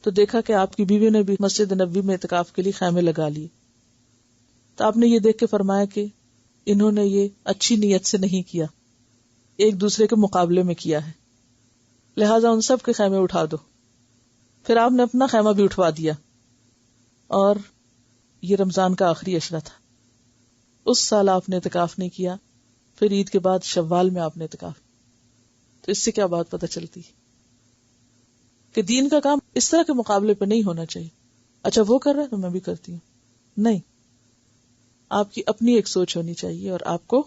تو دیکھا کہ آپ کی بیوی نے بھی مسجد نبوی میں اعتکاف کے لیے خیمے لگا لیے. تو آپ نے یہ دیکھ کے فرمایا کہ انہوں نے یہ اچھی نیت سے نہیں کیا، ایک دوسرے کے مقابلے میں کیا ہے، لہٰذا ان سب کے خیمے اٹھا دو. پھر آپ نے اپنا خیمہ بھی اٹھوا دیا، اور یہ رمضان کا آخری عشرہ تھا. اس سال آپ نے اعتکاف نہیں کیا. پھر عید کے بعد شوال میں آپ نے اعتکاف. تو اس سے کیا بات پتہ چلتی ہے کہ دین کا کام اس طرح کے مقابلے پہ نہیں ہونا چاہیے. اچھا وہ کر رہا ہے تو میں بھی کرتی ہوں، نہیں. آپ کی اپنی ایک سوچ ہونی چاہیے اور آپ کو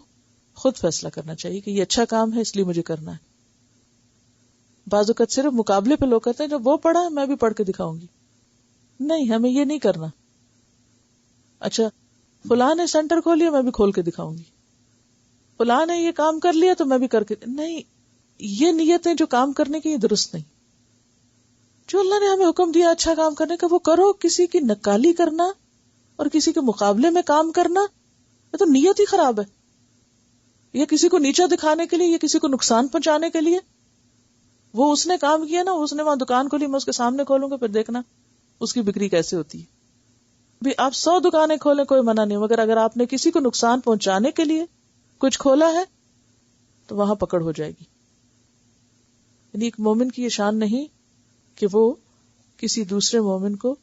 خود فیصلہ کرنا چاہیے کہ یہ اچھا کام ہے اس لیے مجھے کرنا ہے. بعض اوقات صرف مقابلے پہ لوگ کہتے ہیں جب وہ پڑھا میں بھی پڑھ کے دکھاؤں گی. نہیں، ہمیں یہ نہیں کرنا. اچھا فلاں نے سینٹر کھول لیا میں بھی کھول کے دکھاؤں گی، فلاں نے یہ کام کر لیا تو میں بھی کر کے. نہیں، یہ نیتیں جو کام کرنے کی یہ درست نہیں. جو اللہ نے ہمیں حکم دیا اچھا کام کرنے کا وہ کرو. کسی کی نکالی کرنا اور کسی کے مقابلے میں کام کرنا یہ تو نیت ہی خراب ہے. یا کسی کو نیچا دکھانے کے لیے یا کسی کو نقصان پہنچانے کے لیے. وہ اس نے کام کیا نا، اس نے وہاں دکان کھولی، میں اس کے سامنے کھولوں گا، پھر دیکھنا اس کی بکری کیسے ہوتی ہے. بھی آپ 100 دکانیں کھولیں کوئی منع نہیں، مگر اگر آپ نے کسی کو نقصان پہنچانے کے لیے کچھ کھولا ہے تو وہاں پکڑ ہو جائے گی. یعنی ایک مومن کی یہ شان نہیں کہ وہ کسی دوسرے مومن کو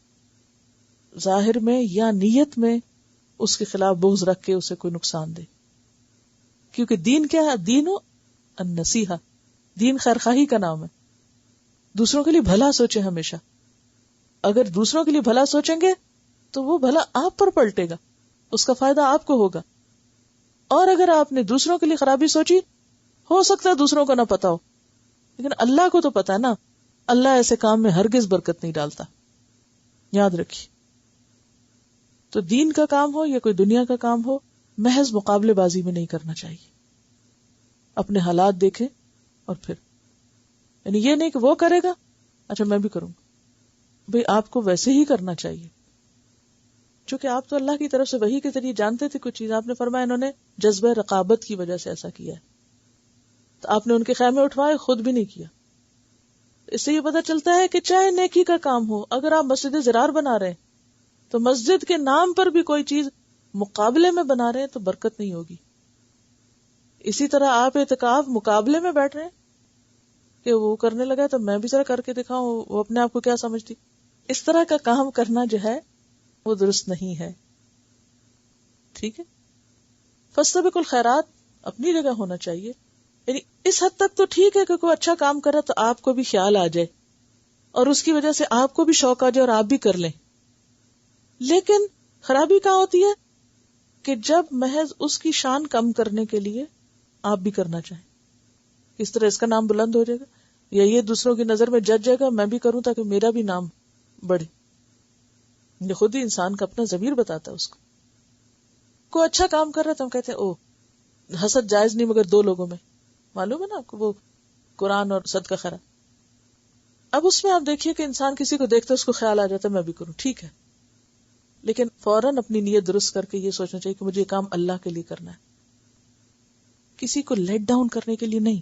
ظاہر میں یا نیت میں اس کے خلاف بغض رکھ کے اسے کوئی نقصان دے. کیونکہ دین کیا ہے؟ دین النصیحہ، دین خیرخواہی کا نام ہے. دوسروں کے لیے بھلا سوچیں ہمیشہ. اگر دوسروں کے لیے بھلا سوچیں گے تو وہ بھلا آپ پر پلٹے گا، اس کا فائدہ آپ کو ہوگا. اور اگر آپ نے دوسروں کے لیے خرابی سوچی، ہو سکتا ہے دوسروں کو نہ پتا ہو، لیکن اللہ کو تو پتا ہے نا. اللہ ایسے کام میں ہرگز برکت نہیں ڈالتا، یاد رکھیے. تو دین کا کام ہو یا کوئی دنیا کا کام ہو، محض مقابلے بازی میں نہیں کرنا چاہیے. اپنے حالات دیکھیں اور پھر یعنی یہ نہیں کہ وہ کرے گا اچھا میں بھی کروں. بھئی آپ کو ویسے ہی کرنا چاہیے، چونکہ آپ تو اللہ کی طرف سے وحی کے ذریعے جانتے تھے کچھ چیز. آپ نے فرمایا انہوں نے جذبہ رقابت کی وجہ سے ایسا کیا ہے، تو آپ نے ان کے خیمے اٹھوائے، خود بھی نہیں کیا. اس سے یہ پتہ چلتا ہے کہ چاہے نیکی کا کام ہو، اگر آپ مسجد زرار بنا رہے ہیں تو مسجد کے نام پر بھی کوئی چیز مقابلے میں بنا رہے ہیں تو برکت نہیں ہوگی. اسی طرح آپ اعتکاف مقابلے میں بیٹھ رہے ہیں کہ وہ کرنے لگا تو میں بھی ذرا کر کے دکھاؤں، وہ اپنے آپ کو کیا سمجھتی. اس طرح کا کام کرنا جو ہے وہ درست نہیں ہے. ٹھیک ہے. فاستبقوا الخیرات اپنی جگہ ہونا چاہیے. یعنی اس حد تک تو ٹھیک ہے کہ کوئی اچھا کام کرے تو آپ کو بھی خیال آ جائے اور اس کی وجہ سے آپ کو بھی شوق آ جائے اور آپ بھی کر لیں. لیکن خرابی کہاں ہوتی ہے کہ جب محض اس کی شان کم کرنے کے لیے آپ بھی کرنا چاہیں. اس طرح اس کا نام بلند ہو جائے گا یا یہ دوسروں کی نظر میں جج جائے گا، میں بھی کروں تاکہ میرا بھی نام بڑھے. یہ خود ہی انسان کا اپنا ضمیر بتاتا ہے اس کو. کوئی اچھا کام کر رہا ہے تو ہم کہتے ہیں او حسد جائز نہیں مگر 2 لوگوں میں. معلوم ہے نا آپ کو وہ قرآن اور صدقہ خیرات. اب اس میں آپ دیکھیے کہ انسان کسی کو دیکھتا ہے اس کو خیال آ جاتا ہے میں بھی کروں. ٹھیک ہے، لیکن فوراً اپنی نیت درست کر کے یہ سوچنا چاہیے کہ مجھے یہ کام اللہ کے لیے کرنا ہے، کسی کو لیٹ ڈاؤن کرنے کے لیے نہیں.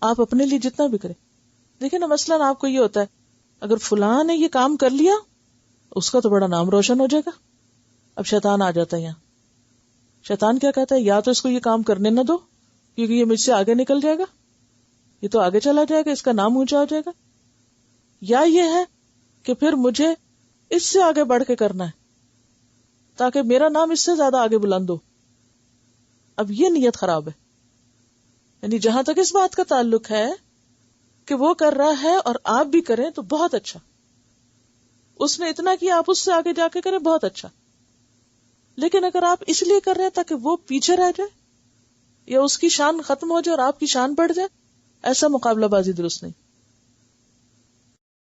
آپ اپنے لیے جتنا بھی کریں. دیکھیں نا مثلاً آپ کو یہ ہوتا ہے اگر فلاں نے یہ کام کر لیا اس کا تو بڑا نام روشن ہو جائے گا. اب شیطان آ جاتا ہے یہاں. شیطان کیا کہتا ہے؟ یا تو اس کو یہ کام کرنے نہ دو کیونکہ یہ مجھ سے آگے نکل جائے گا، یہ تو آگے چلا جائے گا، اس کا نام اونچا ہو جائے گا. یا یہ ہے کہ پھر مجھے اس سے آگے بڑھ کے کرنا ہے تاکہ میرا نام اس سے زیادہ آگے بلند ہو. اب یہ نیت خراب ہے. یعنی جہاں تک اس بات کا تعلق ہے کہ وہ کر رہا ہے اور آپ بھی کریں تو بہت اچھا. اس نے اتنا کیا آپ اس سے آگے جا کے کریں بہت اچھا. لیکن اگر آپ اس لیے کر رہے ہیں تاکہ وہ پیچھے رہ جائے یا اس کی شان ختم ہو جائے اور آپ کی شان بڑھ جائے، ایسا مقابلہ بازی درست نہیں.